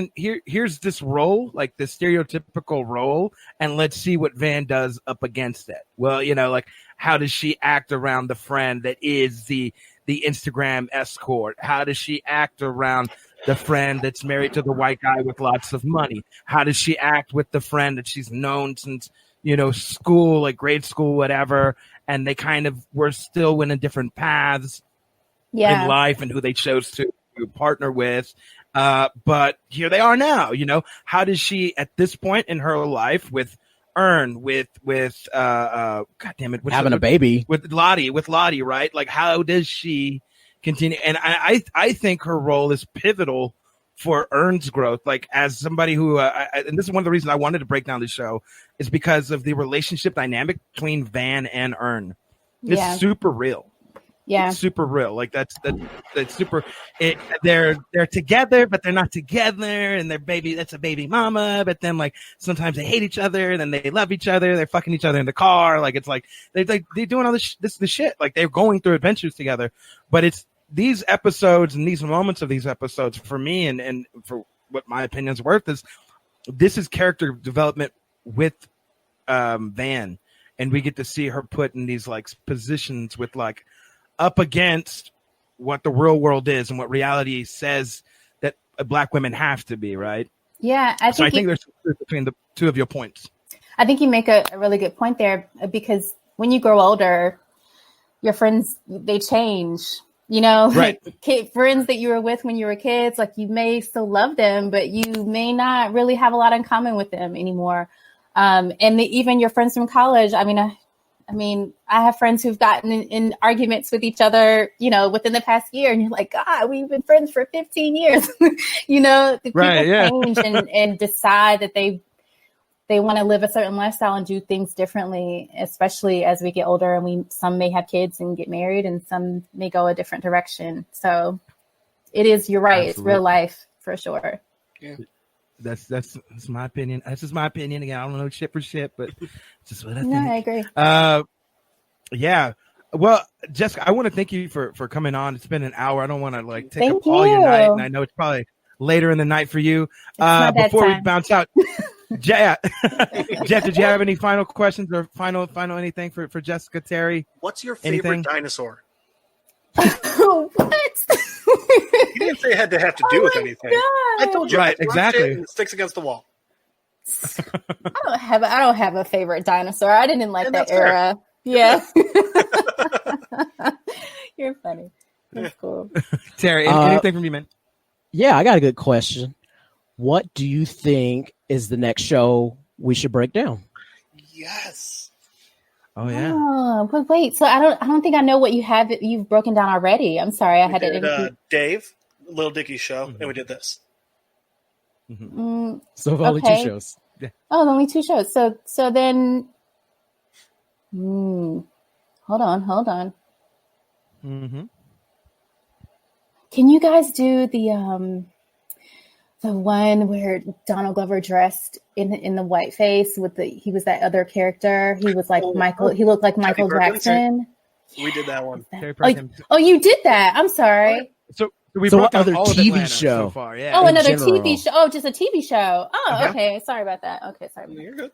this role, like this stereotypical role, and let's see what Van does up against it. Well, you know, like, how does she act around the friend that is the Instagram escort? How does she act around the friend that's married to the white guy with lots of money? How does she act with the friend that she's known since, you know, school, like grade school, whatever, and they kind of were still in different paths in life and who they chose to partner with. But here they are now, you know. How does she, at this point in her life, with Earn, with God damn it, having a baby with Lottie, right? Like, how does she continue? And I think her role is pivotal for Earn's growth. Like, as somebody who, and this is one of the reasons I wanted to break down the show, is because of the relationship dynamic between Van and Earn. It's super real. Yeah, it's super real. Like that's super. They're together, but they're not together, and that's a baby mama. But then, like, sometimes they hate each other, then they love each other. They're fucking each other in the car. Like, it's like they're doing all this shit. Like, they're going through adventures together. But it's these episodes and these moments of these episodes for me, and for what my opinion's worth, is this is character development with Van, and we get to see her put in these like positions with like, up against what the real world is and what reality says that Black women have to be, right? Yeah, I think there's truth between the two of your points. I think you make a really good point there, because when you grow older, your friends, they change. You know, right. Friends that you were with when you were kids, like, you may still love them, but you may not really have a lot in common with them anymore. Even your friends from college. I mean, I have friends who've gotten in arguments with each other, you know, within the past year, and you're like, God, we've been friends for 15 years. You know, the people change and decide that they want to live a certain lifestyle and do things differently, especially as we get older, and some may have kids and get married, and some may go a different direction. So it is, you're right. Absolutely. It's real life for sure. Yeah. That's my opinion. That's just my opinion. Again, I don't know shit for shit, but it's just what I think. No, I agree. Yeah. Well, Jessica, I want to thank you for coming on. It's been an hour. I don't want to like take up you. all your night, and I know it's probably later in the night for you. Before we bounce out, Jeff, did you have any final questions or final anything for Jessica, Terry? What's your favorite dinosaur? What? You didn't say it had to have to do with anything. God. I told you, right? Exactly. It sticks against the wall. I don't have a favorite dinosaur. I didn't like that era. Fair. Yeah. You're funny. That's cool. Terry, anything from you, man? Yeah, I got a good question. What do you think is the next show we should break down? Yes. Oh yeah. Oh, but wait. So I don't think I know what you've broken down already. I'm sorry. We did Dave, Little Dicky's show, and we did this. So only 2 shows. Yeah. Oh, only 2 shows. So then, hold on. Mm-hmm. Can you guys do the one where Donald Glover dressed in the white face he was that other character? He was like Michael. He looked like Michael Jackson. We did that one. Oh, you did that. I'm sorry. So we broke down other all of TV Atlanta show? so far. Yeah. Oh, another general. TV show. Oh, just a TV show. Oh, Uh-huh. okay. Sorry about that. Okay, sorry. You're good.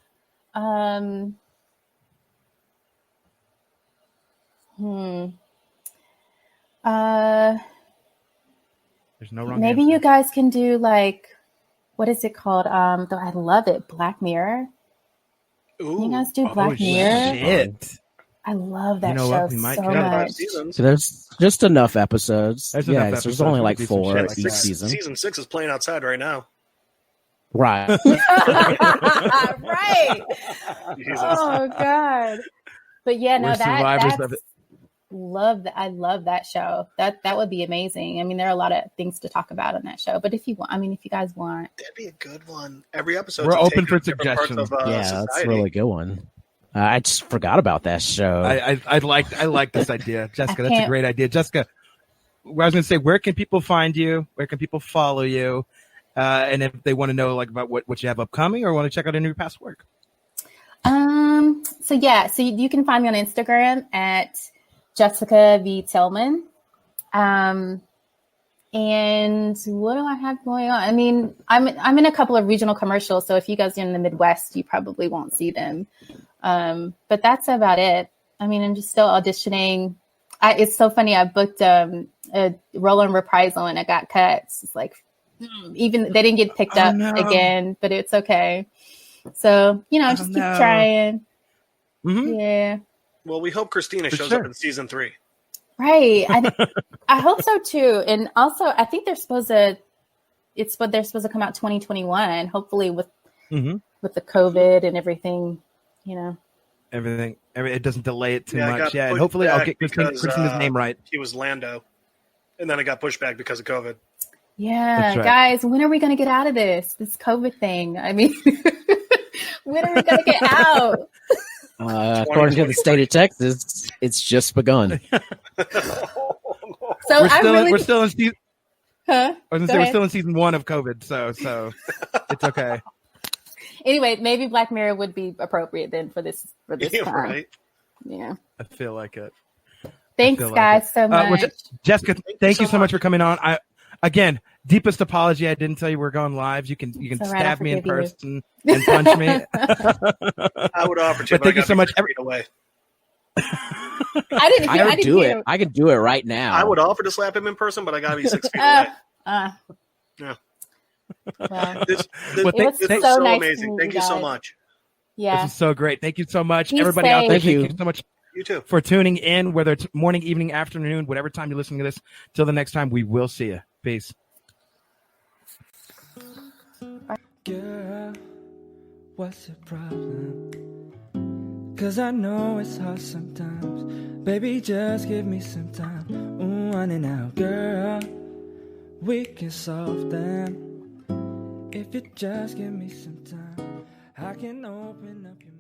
There's no wrong Maybe answer. you guys can do like, what is it called? Though I love it, Black Mirror. Ooh. Can you guys do Black Mirror? Shit. I love that You know show what? We might so cut it out. much. Seasons. So there's just enough episodes. There's yeah, enough there's episodes. only We like could do some 4 shit each like that. season. Season 6 is playing outside right now. Right. Right. Jesus. Oh God. But yeah, no, We're survivors of it. I love that show. That would be amazing. I mean, there are a lot of things to talk about on that show. But if you guys want, That'd be a good one. Every episode. We're open for suggestions. Yeah, that's a really good one. I just forgot about that show. I like this idea, Jessica. That's a great idea, Jessica. I was going to say, where can people find you? Where can people follow you? And if they want to know like about what you have upcoming or want to check out any of your past work. So you can find me on Instagram at Jessica V. Tillman. And what do I have going on? I mean, I'm in a couple of regional commercials, so if you guys are in the Midwest, you probably won't see them. But that's about it. I mean, I'm just still auditioning. It's so funny. I booked a role in Reprisal and I got cut. It's like, even they didn't get picked up again, but it's okay. So, just keep trying. Mm-hmm. Yeah. Well, we hope Christina shows up in season 3. Right. I hope so too. And also, I think they're supposed to come out 2021, hopefully with the COVID and everything, Everything. It doesn't delay it too much. got Yeah. And pushed hopefully I'll back get because, Christina's name right. He was Lando. And then it got pushed back because of COVID. Yeah, That's right. guys, when are we going to get out of this COVID thing? I mean, when are we going to get out? According to the state of Texas, it's just begun. So we're still in season. Huh? I was gonna say we're still in season 1 of COVID, so it's okay. Anyway, maybe Black Mirror would be appropriate then for this Yeah, time. right. Yeah. I feel like it. Thanks, guys, so much. Jessica, thank you so much for coming on. Again, deepest apology. I didn't tell you we're going live. You can stab me in person and punch me. I would offer to, but thank you so much. Away. I would do it. I could do it right now. I would offer to slap him in person, but I gotta be 6 feet away. Yeah. Well, This was so nice amazing. Thank you so much. Yeah. This is so great. Thank you so much. Be Everybody safe. out there, Thank thank you. you so much. You too. For tuning in, whether it's morning, evening, afternoon, whatever time you're listening to this. Till the next time, we will see you. Peace. Girl, what's your problem? 'Cause I know it's hard sometimes. Baby, just give me some time. Ooh, on and out, girl. We can solve them. If you just give me some time, I can open up your